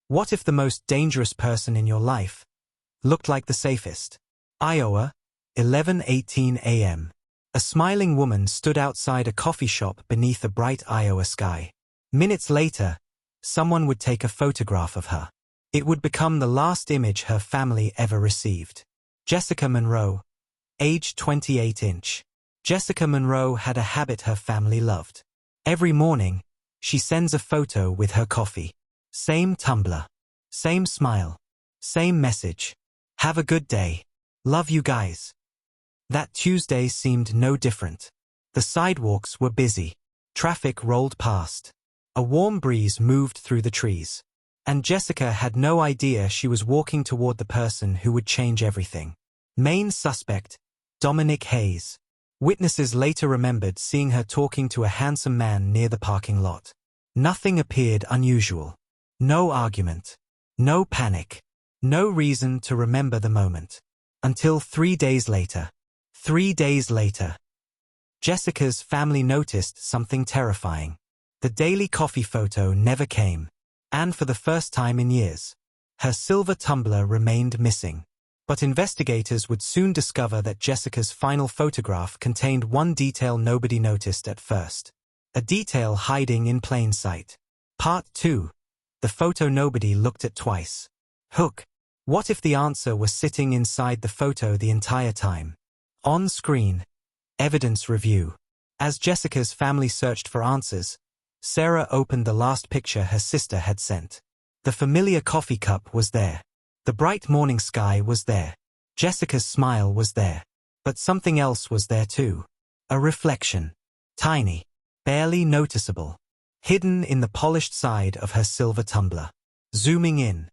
What if the most dangerous person in your life looked like the safest? Iowa, 11:18 a.m. A smiling woman stood outside a coffee shop beneath a bright Iowa sky. Minutes later, someone would take a photograph of her. It would become the last image her family ever received. Jessica Monroe, age 28. Jessica Monroe had a habit her family loved. Every morning, she sends a photo with her coffee. Same tumbler. Same smile. Same message. Have a good day. Love you guys. That Tuesday seemed no different. The sidewalks were busy. Traffic rolled past. A warm breeze moved through the trees. And Jessica had no idea she was walking toward the person who would change everything. Main suspect, Dominic Hayes. Witnesses later remembered seeing her talking to a handsome man near the parking lot. Nothing appeared unusual. No argument. No panic. No reason to remember the moment. Until 3 days later. 3 days later. Jessica's family noticed something terrifying. The daily coffee photo never came. And for the first time in years, her silver tumbler remained missing. But investigators would soon discover that Jessica's final photograph contained one detail nobody noticed at first. A detail hiding in plain sight. Part 2. The photo nobody looked at twice. Hook. What if the answer was sitting inside the photo the entire time? On screen. Evidence review. As Jessica's family searched for answers, Sarah opened the last picture her sister had sent. The familiar coffee cup was there. The bright morning sky was there. Jessica's smile was there. But something else was there too. A reflection. Tiny. Barely noticeable. Hidden in the polished side of her silver tumbler. Zooming in.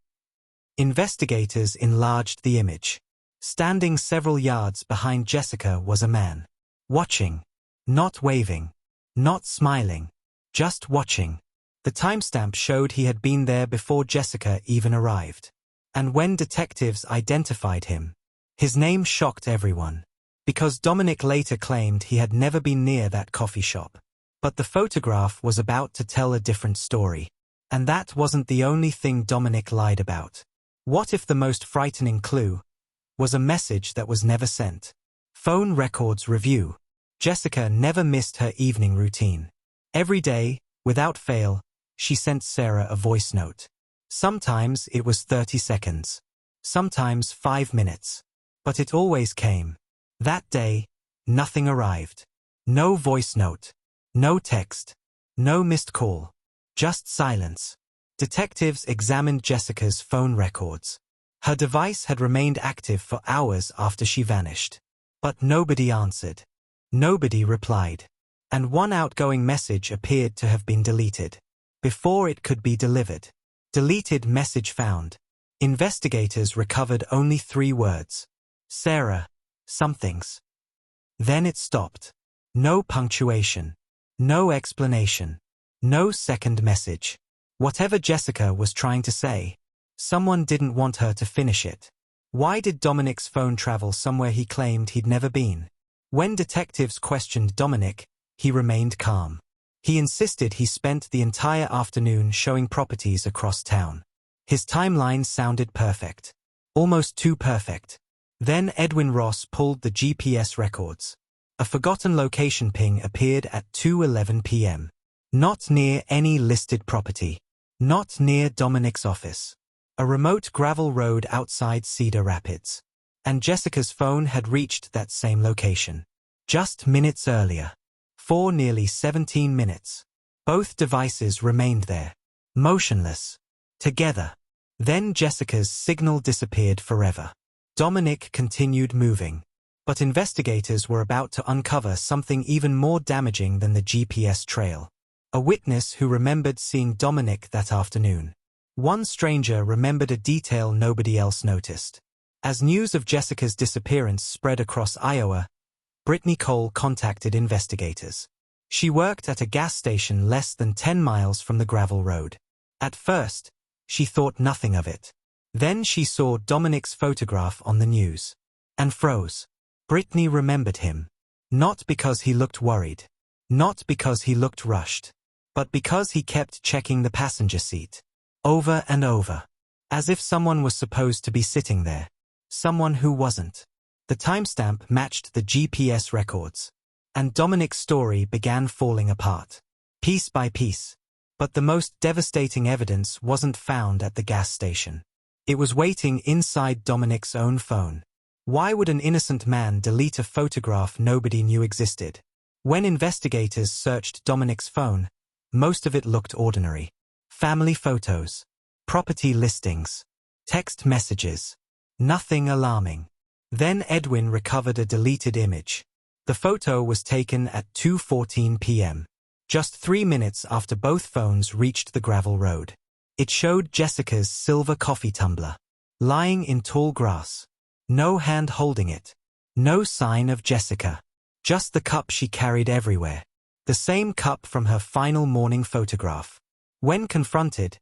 Investigators enlarged the image. Standing several yards behind Jessica was a man. Watching. Not waving. Not smiling. Just watching. The timestamp showed he had been there before Jessica even arrived. And when detectives identified him, his name shocked everyone. Because Dominic later claimed he had never been near that coffee shop. But the photograph was about to tell a different story. And that wasn't the only thing Dominic lied about. What if the most frightening clue was a message that was never sent? Phone records review. Jessica never missed her evening routine. Every day, without fail, she sent Sarah a voice note. Sometimes it was 30 seconds. Sometimes 5 minutes. But it always came. That day, nothing arrived. No voice note. No text. No missed call. Just silence. Detectives examined Jessica's phone records. Her device had remained active for hours after she vanished. But nobody answered. Nobody replied. And one outgoing message appeared to have been deleted. Before it could be delivered. Deleted message found. Investigators recovered only 3 words. Sarah, somethings. Then it stopped. No punctuation. No explanation. No second message. Whatever Jessica was trying to say, someone didn't want her to finish it. Why did Dominic's phone travel somewhere he claimed he'd never been? When detectives questioned Dominic, he remained calm. He insisted he spent the entire afternoon showing properties across town. His timeline sounded perfect. Almost too perfect. Then Edwin Ross pulled the GPS records. A forgotten location ping appeared at 2:11 p.m. Not near any listed property. Not near Dominic's office. A remote gravel road outside Cedar Rapids. And Jessica's phone had reached that same location. Just minutes earlier. For nearly 17 minutes. Both devices remained there. Motionless. Together. Then Jessica's signal disappeared forever. Dominic continued moving. But investigators were about to uncover something even more damaging than the GPS trail. A witness who remembered seeing Dominic that afternoon. One stranger remembered a detail nobody else noticed. As news of Jessica's disappearance spread across Iowa, Brittany Cole contacted investigators. She worked at a gas station less than 10 miles from the gravel road. At first, she thought nothing of it. Then she saw Dominic's photograph on the news. And froze. Brittany remembered him. Not because he looked worried. Not because he looked rushed. But because he kept checking the passenger seat. over and over. As if someone was supposed to be sitting there. Someone who wasn't. The timestamp matched the GPS records. And Dominic's story began falling apart. Piece by piece. But the most devastating evidence wasn't found at the gas station. It was waiting inside Dominic's own phone. Why would an innocent man delete a photograph nobody knew existed? When investigators searched Dominic's phone, most of it looked ordinary. Family photos, property listings, text messages. Nothing alarming. Then Edwin recovered a deleted image. The photo was taken at 2:14 p.m. Just 3 minutes after both phones reached the gravel road. It showed Jessica's silver coffee tumbler, lying in tall grass. No hand holding it. No sign of Jessica. Just the cup she carried everywhere. The same cup from her final morning photograph. When confronted,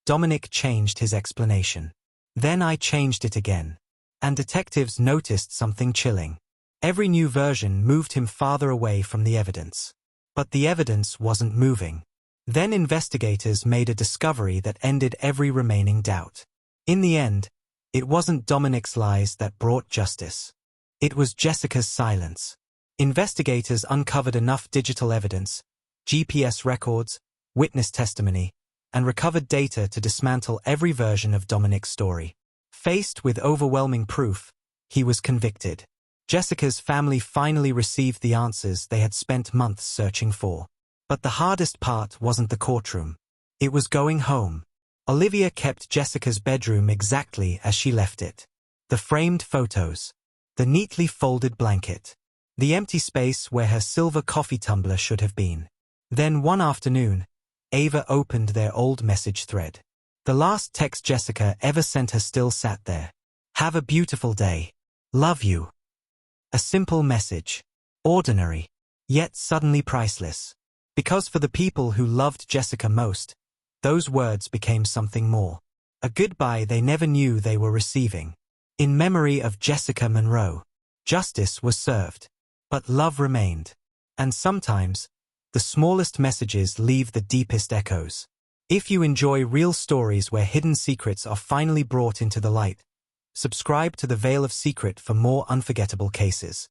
Dominic changed his explanation. Then I changed it again. And detectives noticed something chilling. Every new version moved him farther away from the evidence. But the evidence wasn't moving. Then investigators made a discovery that ended every remaining doubt. In the end, it wasn't Dominic's lies that brought justice. It was Jessica's silence. Investigators uncovered enough digital evidence, GPS records, witness testimony, and recovered data to dismantle every version of Dominic's story. Faced with overwhelming proof, he was convicted. Jessica's family finally received the answers they had spent months searching for. But the hardest part wasn't the courtroom. It was going home. Olivia kept Jessica's bedroom exactly as she left it. The framed photos. The neatly folded blanket. The empty space where her silver coffee tumbler should have been. Then one afternoon, Ava opened their old message thread. The last text Jessica ever sent her still sat there. Have a beautiful day. Love you. A simple message. Ordinary. Yet suddenly priceless. Because for the people who loved Jessica most, those words became something more. A goodbye they never knew they were receiving. In memory of Jessica Monroe. Justice was served. But love remained. And sometimes, the smallest messages leave the deepest echoes. If you enjoy real stories where hidden secrets are finally brought into the light, subscribe to The Veil of Secret for more unforgettable cases.